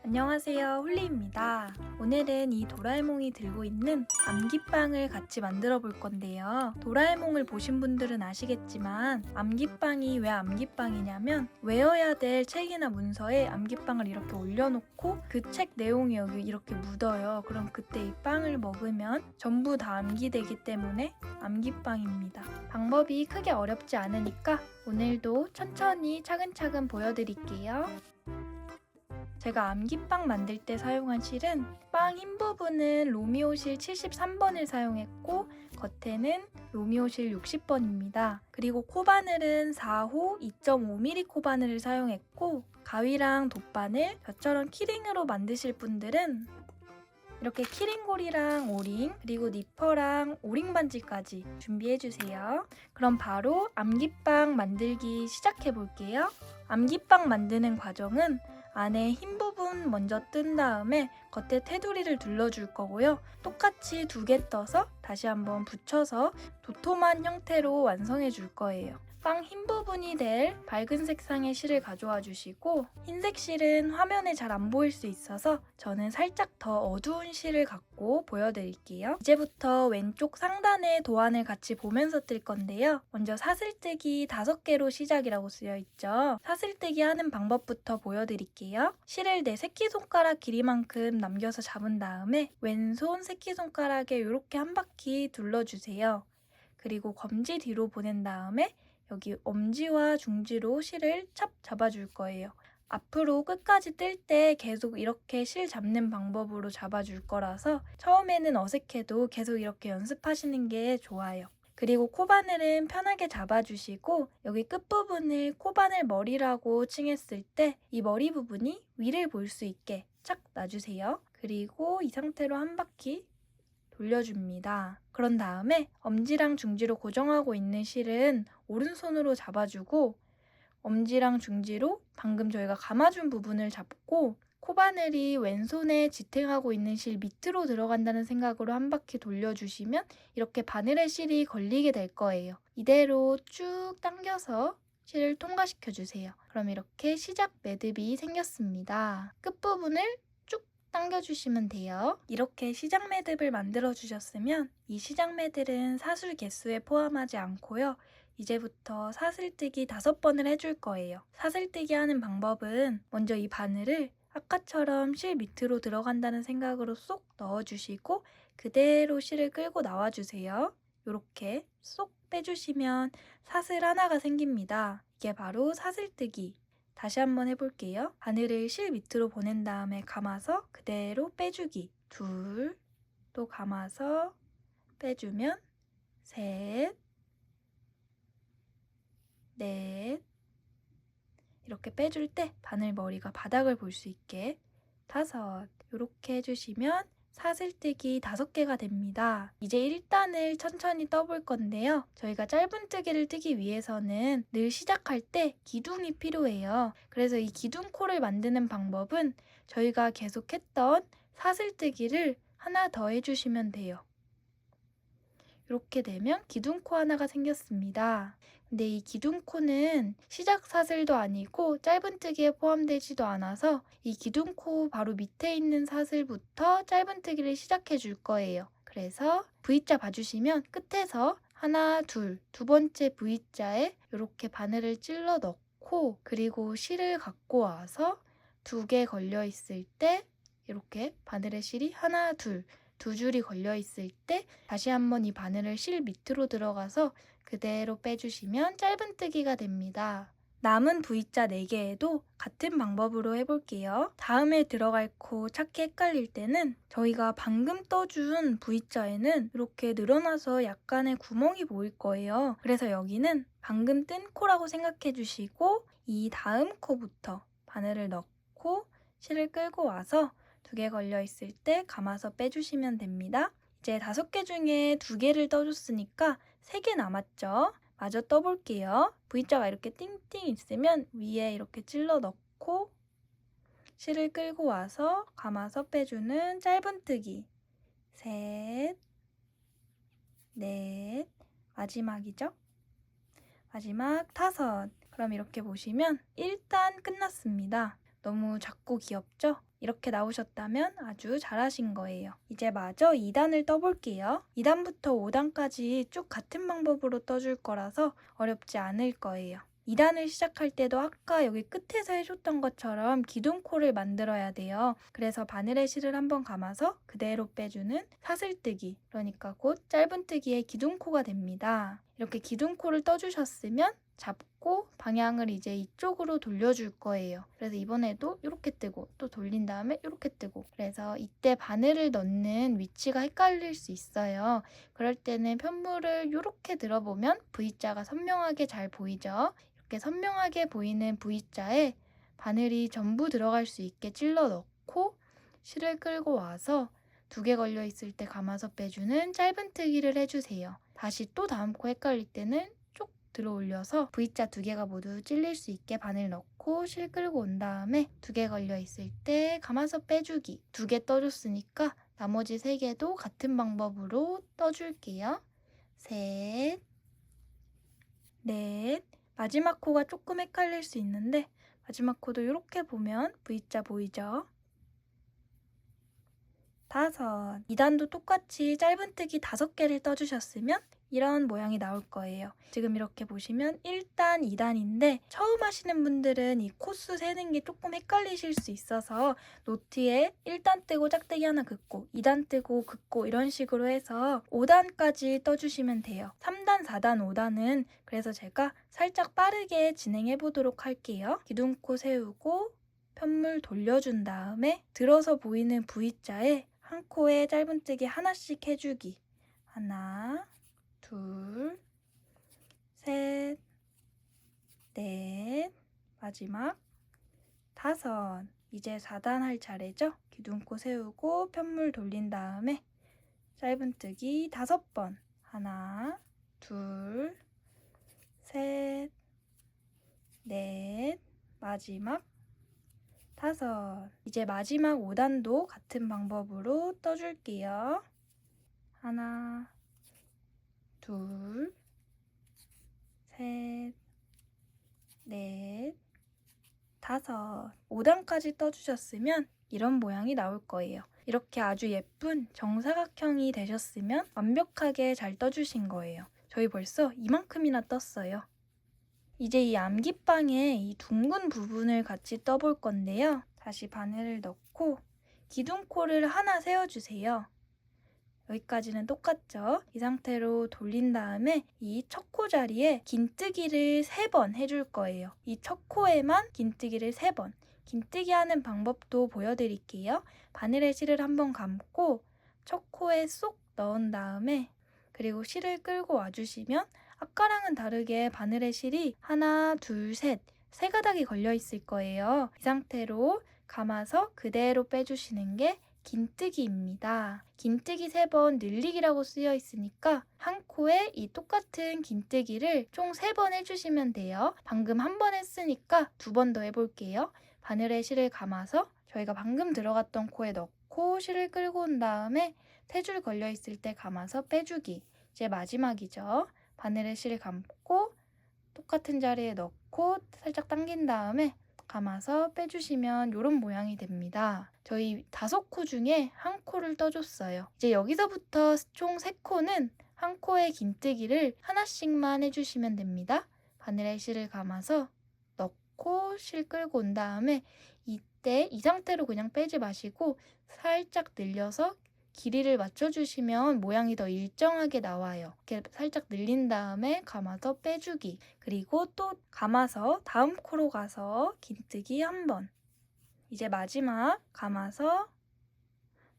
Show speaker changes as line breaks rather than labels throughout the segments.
안녕하세요, 홀리입니다. 오늘은 이 도라에몽이 들고 있는 암기빵을 같이 만들어 볼 건데요. 도라에몽을 보신 분들은 아시겠지만 암기빵이 왜 암기빵이냐면 외워야 될 책이나 문서에 암기빵을 이렇게 올려놓고 그 책 내용이 여기 이렇게 묻어요. 그럼 그때 이 빵을 먹으면 전부 다 암기되기 때문에 암기빵입니다. 방법이 크게 어렵지 않으니까 오늘도 천천히 차근차근 보여드릴게요. 제가 암기빵 만들 때 사용한 실은 빵 흰 부분은 로미오실 73번을 사용했고 겉에는 로미오실 60번입니다. 그리고 코바늘은 4호 2.5mm 코바늘을 사용했고 가위랑 돗바늘, 저처럼 키링으로 만드실 분들은 이렇게 키링고리랑 오링, 그리고 니퍼랑 오링 반지까지 준비해주세요. 그럼 바로 암기빵 만들기 시작해볼게요. 암기빵 만드는 과정은 안에 흰 부분 먼저 뜬 다음에 겉에 테두리를 둘러줄 거고요. 똑같이 2개 떠서 다시 한번 붙여서 도톰한 형태로 완성해 줄 거예요. 빵 흰 부분이 될 밝은 색상의 실을 가져와 주시고 흰색 실은 화면에 잘 안 보일 수 있어서 저는 살짝 더 어두운 실을 갖고 보여드릴게요. 이제부터 왼쪽 상단에 도안을 같이 보면서 뜰 건데요. 먼저 사슬뜨기 5개로 시작이라고 쓰여 있죠. 사슬뜨기 하는 방법부터 보여드릴게요. 실을 내 새끼손가락 길이만큼 남겨서 잡은 다음에 왼손 새끼손가락에 이렇게 한 바퀴 둘러주세요. 그리고 검지 뒤로 보낸 다음에 여기 엄지와 중지로 실을 찹 잡아줄 거예요. 앞으로 끝까지 뜰 때 계속 이렇게 실 잡는 방법으로 잡아줄 거라서 처음에는 어색해도 계속 이렇게 연습하시는 게 좋아요. 그리고 코바늘은 편하게 잡아주시고 여기 끝부분을 코바늘 머리라고 칭했을 때 이 머리 부분이 위를 볼 수 있게 착 놔주세요. 그리고 이 상태로 한 바퀴 돌려줍니다. 그런 다음에 엄지랑 중지로 고정하고 있는 실은 오른손으로 잡아주고 엄지랑 중지로 방금 저희가 감아준 부분을 잡고 코바늘이 왼손에 지탱하고 있는 실 밑으로 들어간다는 생각으로 한 바퀴 돌려주시면 이렇게 바늘에 실이 걸리게 될 거예요. 이대로 쭉 당겨서 실을 통과시켜주세요. 그럼 이렇게 시작 매듭이 생겼습니다. 끝부분을 당겨주시면 돼요. 이렇게 시작 매듭을 만들어 주셨으면 이 시작 매듭은 사술 개수에 포함하지 않고요. 이제부터 사슬뜨기 5번을 해줄 거예요. 사슬뜨기 하는 방법은 먼저 이 바늘을 아까처럼 실 밑으로 들어간다는 생각으로 쏙 넣어주시고 그대로 실을 끌고 나와주세요. 이렇게 쏙 빼주시면 사슬 하나가 생깁니다. 이게 바로 사슬뜨기. 다시 한번 해볼게요. 바늘을 실 밑으로 보낸 다음에 감아서 그대로 빼주기. 2, 또 감아서 빼주면 3, 4, 이렇게 빼줄 때 바늘 머리가 바닥을 볼 수 있게 5, 이렇게 해주시면 사슬뜨기 5개가 됩니다. 이제 1단을 천천히 떠볼 건데요. 저희가 짧은뜨기를 뜨기 위해서는 늘 시작할 때 기둥이 필요해요. 그래서 이 기둥코를 만드는 방법은 저희가 계속 했던 사슬뜨기를 하나 더 해주시면 돼요. 이렇게 되면 기둥코 하나가 생겼습니다. 근데 이 기둥코는 시작 사슬도 아니고 짧은뜨기에 포함되지도 않아서 이 기둥코 바로 밑에 있는 사슬부터 짧은뜨기를 시작해 줄 거예요. 그래서 V자 봐주시면 끝에서 하나, 둘, 2번째 V자에 이렇게 바늘을 찔러 넣고 그리고 실을 갖고 와서 2개 걸려 있을 때 이렇게 바늘의 실이 하나, 둘, 2줄이 걸려 있을 때 다시 한번 이 바늘을 실 밑으로 들어가서 그대로 빼주시면 짧은뜨기가 됩니다. 남은 V자 4개에도 같은 방법으로 해볼게요. 다음에 들어갈 코 찾기 헷갈릴 때는 저희가 방금 떠준 V자에는 이렇게 늘어나서 약간의 구멍이 보일 거예요. 그래서 여기는 방금 뜬 코라고 생각해 주시고 이 다음 코부터 바늘을 넣고 실을 끌고 와서 2개 걸려 있을 때 감아서 빼주시면 됩니다. 이제 5개 중에 2개를 떠줬으니까 3개 남았죠? 마저 떠볼게요. V자가 이렇게 띵띵 있으면 위에 이렇게 찔러 넣고 실을 끌고 와서 감아서 빼주는 짧은뜨기. 3, 4, 마지막이죠? 마지막 5. 그럼 이렇게 보시면 1단 끝났습니다. 너무 작고 귀엽죠? 이렇게 나오셨다면 아주 잘하신 거예요. 이제 마저 2단을 떠볼게요. 2단부터 5단까지 쭉 같은 방법으로 떠줄 거라서 어렵지 않을 거예요. 2단을 시작할 때도 아까 여기 끝에서 해줬던 것처럼 기둥코를 만들어야 돼요. 그래서 바늘에 실을 한번 감아서 그대로 빼주는 사슬뜨기, 그러니까 곧 짧은뜨기의 기둥코가 됩니다. 이렇게 기둥코를 떠주셨으면 잡고 방향을 이제 이쪽으로 돌려줄 거예요. 그래서 이번에도 이렇게 뜨고 또 돌린 다음에 이렇게 뜨고, 그래서 이때 바늘을 넣는 위치가 헷갈릴 수 있어요. 그럴 때는 편물을 이렇게 들어보면 V자가 선명하게 잘 보이죠? 이렇게 선명하게 보이는 V자에 바늘이 전부 들어갈 수 있게 찔러 넣고 실을 끌고 와서 2개 걸려 있을 때 감아서 빼주는 짧은뜨기를 해주세요. 다시 또 다음 코 헷갈릴 때는 쭉 들어 올려서 V자 2개가 모두 찔릴 수 있게 바늘 넣고 실 끌고 온 다음에 2개 걸려 있을 때 감아서 빼주기. 2개 떠줬으니까 나머지 3개도 같은 방법으로 떠줄게요. 셋, 넷. 마지막 코가 조금 헷갈릴 수 있는데 마지막 코도 이렇게 보면 V자 보이죠? 5. 2단도 똑같이 짧은뜨기 5개를 떠주셨으면 이런 모양이 나올 거예요. 지금 이렇게 보시면 1단, 2단인데 처음 하시는 분들은 이 코수 세는 게 조금 헷갈리실 수 있어서 노트에 1단 뜨고 짝대기 하나 긋고 2단 뜨고 긋고 이런 식으로 해서 5단까지 떠주시면 돼요. 3단, 4단, 5단은 그래서 제가 살짝 빠르게 진행해 보도록 할게요. 기둥코 세우고 편물 돌려준 다음에 들어서 보이는 V자에 한 코에 짧은뜨기 하나씩 해주기. 하나, 둘, 셋, 넷, 마지막 5. 이제 4단 할 차례죠? 기둥코 세우고 편물 돌린 다음에 짧은뜨기 5번. 하나, 둘, 셋, 넷, 마지막 5. 이제 마지막 5단도 같은 방법으로 떠줄게요. 하나, 둘, 셋, 넷, 5. 5단까지 떠주셨으면 이런 모양이 나올 거예요. 이렇게 아주 예쁜 정사각형이 되셨으면 완벽하게 잘 떠주신 거예요. 저희 벌써 이만큼이나 떴어요. 이제 이 암기빵에 이 둥근 부분을 같이 떠볼 건데요. 다시 바늘을 넣고 기둥코를 하나 세워주세요. 여기까지는 똑같죠? 이 상태로 돌린 다음에 이 첫 코 자리에 긴뜨기를 3번 해줄 거예요. 이 첫 코에만 긴뜨기를 3번. 긴뜨기 하는 방법도 보여드릴게요. 바늘에 실을 한번 감고 첫 코에 쏙 넣은 다음에 그리고 실을 끌고 와주시면 아까랑은 다르게 바늘에 실이 하나, 둘, 셋, 3가닥이 걸려 있을 거예요. 이 상태로 감아서 그대로 빼주시는 게 긴뜨기입니다. 긴뜨기 3번 늘리기라고 쓰여 있으니까 한 코에 이 똑같은 긴뜨기를 총 3번 해주시면 돼요. 방금 한 번 했으니까 2번 더 해볼게요. 바늘에 실을 감아서 저희가 방금 들어갔던 코에 넣고 실을 끌고 온 다음에 3줄 걸려 있을 때 감아서 빼주기. 이제 마지막이죠. 바늘에 실을 감고 똑같은 자리에 넣고 살짝 당긴 다음에 감아서 빼주시면 이런 모양이 됩니다. 저희 5코 중에 한 코를 떠줬어요. 이제 여기서부터 총 3코는 한 코에 긴뜨기를 하나씩만 해주시면 됩니다. 바늘에 실을 감아서 넣고 실 끌고 온 다음에 이때 이 상태로 그냥 빼지 마시고 살짝 늘려서 길이를 맞춰주시면 모양이 더 일정하게 나와요. 이렇게 살짝 늘린 다음에 감아서 빼주기. 그리고 또 감아서 다음 코로 가서 긴뜨기 1번. 이제 마지막 감아서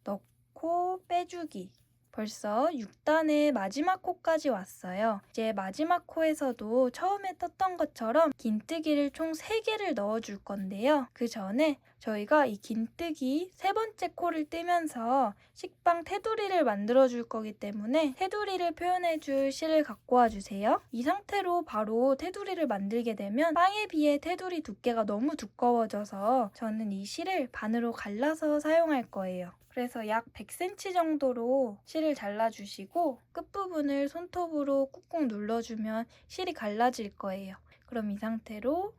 넣고 빼주기. 벌써 6단의 마지막 코까지 왔어요. 이제 마지막 코에서도 처음에 떴던 것처럼 긴뜨기를 총 3개를 넣어줄 건데요. 그 전에 저희가 이 긴뜨기 3번째 코를 뜨면서 식빵 테두리를 만들어줄 거기 때문에 테두리를 표현해줄 실을 갖고 와주세요. 이 상태로 바로 테두리를 만들게 되면 빵에 비해 테두리 두께가 너무 두꺼워져서 저는 이 실을 반으로 갈라서 사용할 거예요. 그래서 약 100cm 정도로 실을 잘라주시고 끝부분을 손톱으로 꾹꾹 눌러주면 실이 갈라질 거예요. 그럼 이 상태로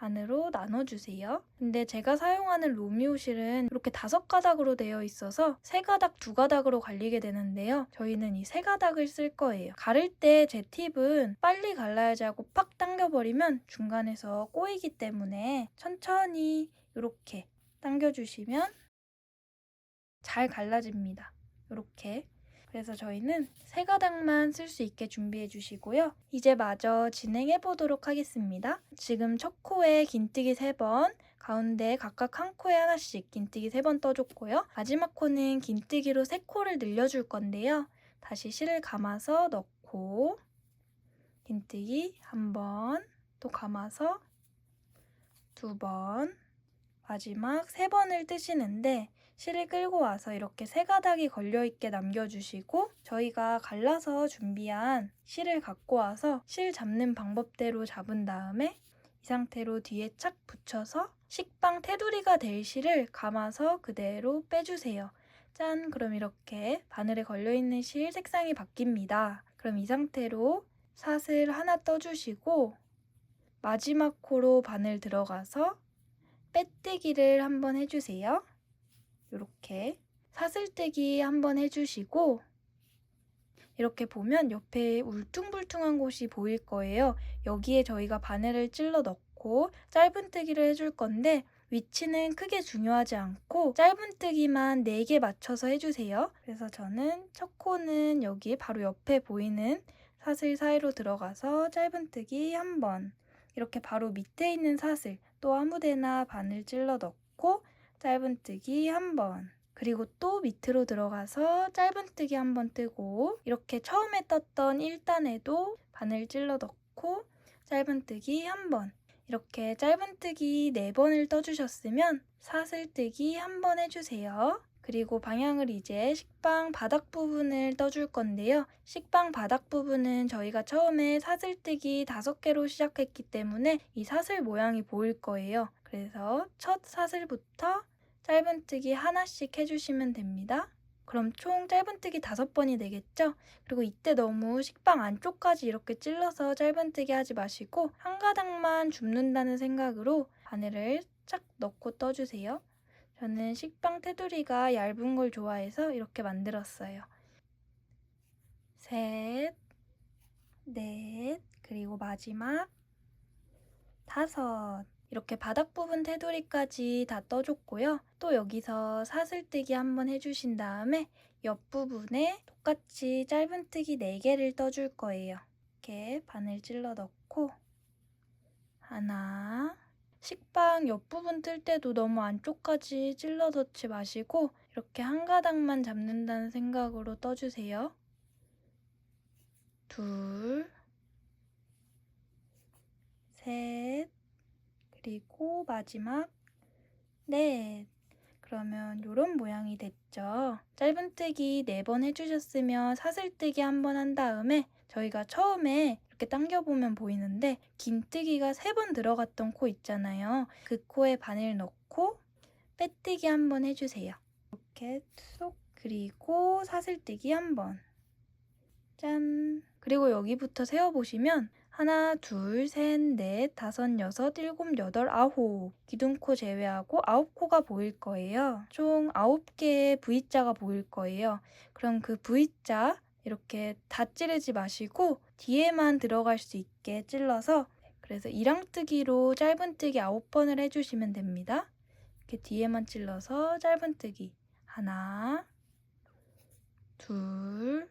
반으로 나눠주세요. 근데 제가 사용하는 로미오 실은 이렇게 5가닥으로 되어 있어서 3가닥, 2가닥으로 갈리게 되는데요. 저희는 이 3가닥을 쓸 거예요. 가를 때 제 팁은 빨리 갈라야지 하고 팍 당겨버리면 중간에서 꼬이기 때문에 천천히 이렇게 당겨주시면 잘 갈라집니다. 이렇게. 그래서 저희는 3가닥만 쓸 수 있게 준비해 주시고요. 이제 마저 진행해 보도록 하겠습니다. 지금 첫 코에 긴뜨기 3번, 가운데 각각 한 코에 하나씩 긴뜨기 3번 떠줬고요. 마지막 코는 긴뜨기로 3코를 늘려줄 건데요. 다시 실을 감아서 넣고 긴뜨기 1번, 또 감아서 2번, 마지막 3번을 뜨시는데 실을 끌고 와서 이렇게 3가닥이 걸려있게 남겨주시고 저희가 갈라서 준비한 실을 갖고 와서 실 잡는 방법대로 잡은 다음에 이 상태로 뒤에 착 붙여서 식빵 테두리가 될 실을 감아서 그대로 빼주세요. 짠! 그럼 이렇게 바늘에 걸려있는 실 색상이 바뀝니다. 그럼 이 상태로 사슬 하나 떠주시고 마지막 코로 바늘 들어가서 빼뜨기를 한번 해주세요. 이렇게 사슬뜨기 한번 해주시고 이렇게 보면 옆에 울퉁불퉁한 곳이 보일 거예요. 여기에 저희가 바늘을 찔러 넣고 짧은뜨기를 해줄 건데 위치는 크게 중요하지 않고 짧은뜨기만 4개 맞춰서 해주세요. 그래서 저는 첫 코는 여기 바로 옆에 보이는 사슬 사이로 들어가서 짧은뜨기 1번, 이렇게 바로 밑에 있는 사슬 또 아무데나 바늘 찔러 넣고 짧은뜨기 1번, 그리고 또 밑으로 들어가서 짧은뜨기 1번 뜨고 이렇게 처음에 떴던 1단에도 바늘 찔러 넣고 짧은뜨기 1번, 이렇게 짧은뜨기 4번을 떠주셨으면 사슬뜨기 1번 해주세요. 그리고 방향을 이제 식빵 바닥 부분을 떠줄 건데요. 식빵 바닥 부분은 저희가 처음에 사슬뜨기 5개로 시작했기 때문에 이 사슬 모양이 보일 거예요. 그래서 첫 사슬부터 짧은뜨기 하나씩 해주시면 됩니다. 그럼 총 짧은뜨기 5번이 되겠죠? 그리고 이때 너무 식빵 안쪽까지 이렇게 찔러서 짧은뜨기 하지 마시고 한 가닥만 줍는다는 생각으로 바늘을 쫙 넣고 떠주세요. 저는 식빵 테두리가 얇은 걸 좋아해서 이렇게 만들었어요. 3, 4, 그리고 마지막 5. 이렇게 바닥 부분 테두리까지 다 떠줬고요. 또 여기서 사슬뜨기 한번 해주신 다음에 옆부분에 똑같이 짧은뜨기 4개를 떠줄 거예요. 이렇게 바늘 찔러 넣고 하나, 식빵 옆부분 뜰 때도 너무 안쪽까지 찔러 넣지 마시고 이렇게 한 가닥만 잡는다는 생각으로 떠주세요. 둘, 셋, 그리고 마지막 넷. 그러면 이런 모양이 됐죠. 짧은뜨기 4번 해주셨으면 사슬뜨기 1번 한 다음에 저희가 처음에 이렇게 당겨보면 보이는데 긴뜨기가 3번 들어갔던 코 있잖아요. 그 코에 바늘 넣고 빼뜨기 1번 해주세요. 이렇게 쏙, 그리고 사슬뜨기 1번. 짠! 그리고 여기부터 세어보시면 하나, 둘, 셋, 넷, 다섯, 여섯, 일곱, 여덟, 아홉, 기둥코 제외하고 9코가 보일 거예요. 총 9개의 V자가 보일 거예요. 그럼 그 V자 이렇게 다 찌르지 마시고 뒤에만 들어갈 수 있게 찔러서, 그래서 이랑뜨기로 짧은뜨기 9번을 해주시면 됩니다. 이렇게 뒤에만 찔러서 짧은뜨기 하나, 둘,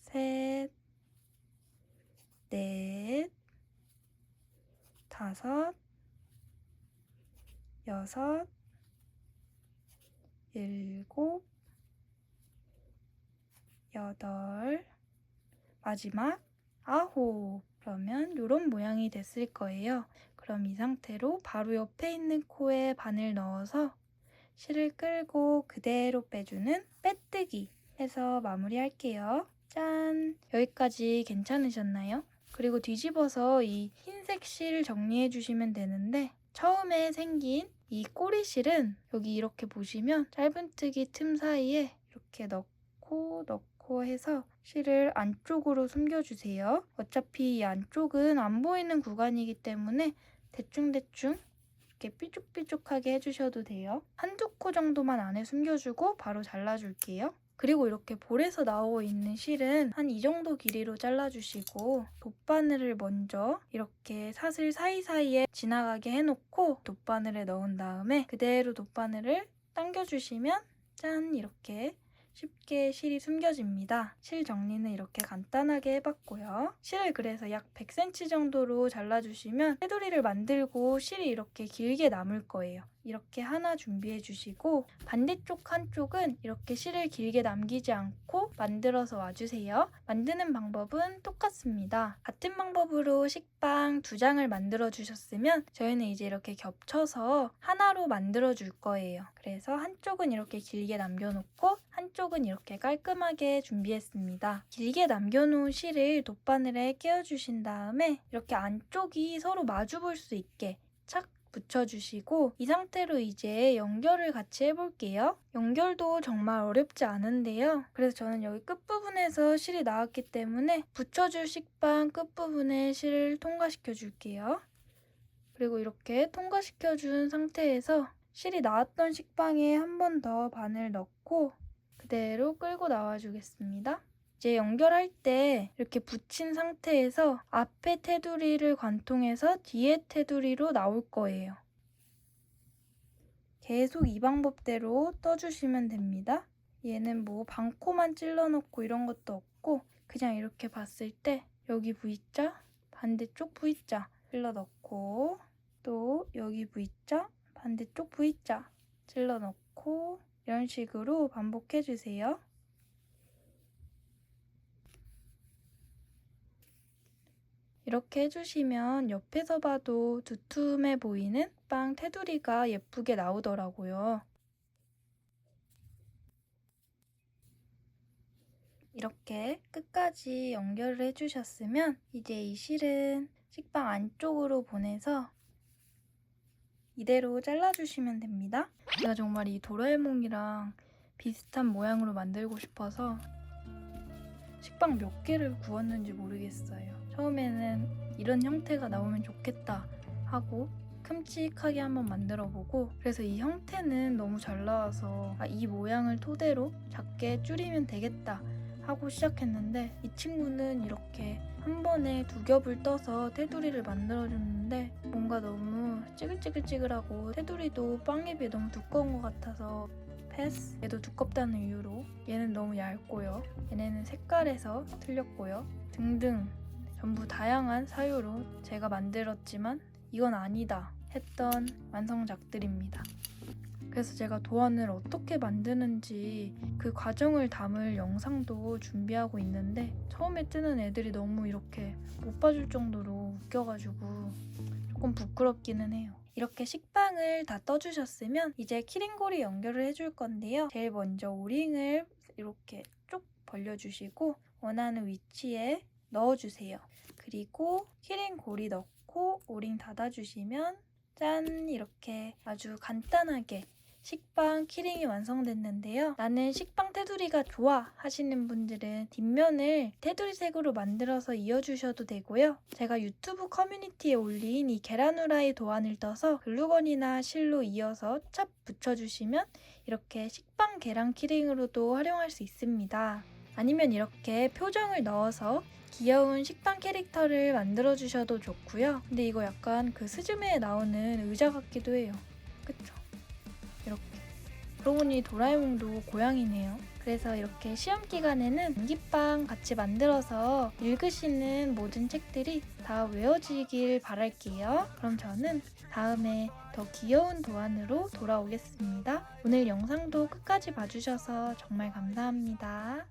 셋, 넷, 다섯, 여섯, 일곱, 여덟, 마지막 9. 그러면 이런 모양이 됐을 거예요. 그럼 이 상태로 바로 옆에 있는 코에 바늘 넣어서 실을 끌고 그대로 빼주는 빼뜨기 해서 마무리할게요. 짠! 여기까지 괜찮으셨나요? 그리고 뒤집어서 이 흰색 실 정리해 주시면 되는데 처음에 생긴 이 꼬리실은 여기 이렇게 보시면 짧은뜨기 틈 사이에 이렇게 넣고 넣고 해서 실을 안쪽으로 숨겨주세요. 어차피 이 안쪽은 안 보이는 구간이기 때문에 대충대충 이렇게 삐죽삐죽하게 해주셔도 돼요. 한두 코 정도만 안에 숨겨주고 바로 잘라줄게요. 그리고 이렇게 볼에서 나오고 있는 실은 한 이 정도 길이로 잘라주시고 돗바늘을 먼저 이렇게 사슬 사이사이에 지나가게 해놓고 돗바늘에 넣은 다음에 그대로 돗바늘을 당겨주시면 짠! 이렇게 쉽게 실이 숨겨집니다. 실 정리는 이렇게 간단하게 해봤고요. 실을 그래서 약 100cm 정도로 잘라주시면 테두리를 만들고 실이 이렇게 길게 남을 거예요. 이렇게 하나 준비해 주시고 반대쪽 한쪽은 이렇게 실을 길게 남기지 않고 만들어서 와주세요. 만드는 방법은 똑같습니다. 같은 방법으로 식빵 2장을 만들어 주셨으면 저희는 이제 이렇게 겹쳐서 하나로 만들어 줄 거예요. 그래서 한쪽은 이렇게 길게 남겨놓고 한쪽은 이렇게 깔끔하게 준비했습니다. 길게 남겨놓은 실을 돗바늘에 끼워주신 다음에 이렇게 안쪽이 서로 마주 볼 수 있게 착 붙여주시고 이 상태로 이제 연결을 같이 해볼게요. 연결도 정말 어렵지 않은데요. 그래서 저는 여기 끝부분에서 실이 나왔기 때문에 붙여줄 식빵 끝부분에 실을 통과시켜 줄게요. 그리고 이렇게 통과시켜준 상태에서 실이 나왔던 식빵에 한 번 더 바늘 넣고 그대로 끌고 나와주겠습니다. 이제 연결할 때 이렇게 붙인 상태에서 앞에 테두리를 관통해서 뒤에 테두리로 나올 거예요. 계속 이 방법대로 떠주시면 됩니다. 얘는 뭐 반코만 찔러놓고 이런 것도 없고 그냥 이렇게 봤을 때 여기 V자, 반대쪽 V자 찔러 넣고 또 여기 V자, 반대쪽 V자 찔러 넣고 이런 식으로 반복해주세요. 이렇게 해주시면 옆에서 봐도 두툼해 보이는 빵 테두리가 예쁘게 나오더라고요. 이렇게 끝까지 연결을 해주셨으면 이제 이 실은 식빵 안쪽으로 보내서 이대로 잘라주시면 됩니다. 제가 정말 이 도라에몽이랑 비슷한 모양으로 만들고 싶어서 식빵 몇 개를 구웠는지 모르겠어요. 처음에는 이런 형태가 나오면 좋겠다 하고 큼직하게 한번 만들어보고 그래서 이 형태는 너무 잘 나와서 이 모양을 토대로 작게 줄이면 되겠다 하고 시작했는데 이 친구는 이렇게 한 번에 2겹을 떠서 테두리를 만들어줬는데 뭔가 너무 찌글찌글찌글하고 테두리도 빵에 비해 너무 두꺼운 것 같아서 패스. 얘도 두껍다는 이유로 얘는 너무 얇고요. 얘네는 색깔에서 틀렸고요. 등등 전부 다양한 사유로 제가 만들었지만 이건 아니다 했던 완성작들입니다. 그래서 제가 도안을 어떻게 만드는지 그 과정을 담을 영상도 준비하고 있는데 처음에 뜨는 애들이 너무 이렇게 못 봐줄 정도로 웃겨가지고 조금 부끄럽기는 해요. 이렇게 식빵을 다 떠주셨으면 이제 키링고리 연결을 해줄 건데요. 제일 먼저 오링을 이렇게 쭉 벌려주시고 원하는 위치에 넣어주세요. 그리고 키링고리 넣고 오링 닫아주시면 짠! 이렇게 아주 간단하게 식빵 키링이 완성됐는데요. 나는 식빵 테두리가 좋아 하시는 분들은 뒷면을 테두리색으로 만들어서 이어주셔도 되고요. 제가 유튜브 커뮤니티에 올린 이 계란 후라이 도안을 떠서 글루건이나 실로 이어서 찹 붙여주시면 이렇게 식빵 계란 키링으로도 활용할 수 있습니다. 아니면 이렇게 표정을 넣어서 귀여운 식빵 캐릭터를 만들어주셔도 좋고요. 근데 이거 약간 그 스즈메에 나오는 의자 같기도 해요. 그쵸? 이렇게. 그러고 보니 도라에몽도 고양이네요. 그래서 이렇게 시험 기간에는 암기빵 같이 만들어서 읽으시는 모든 책들이 다 외워지길 바랄게요. 그럼 저는 다음에 더 귀여운 도안으로 돌아오겠습니다. 오늘 영상도 끝까지 봐주셔서 정말 감사합니다.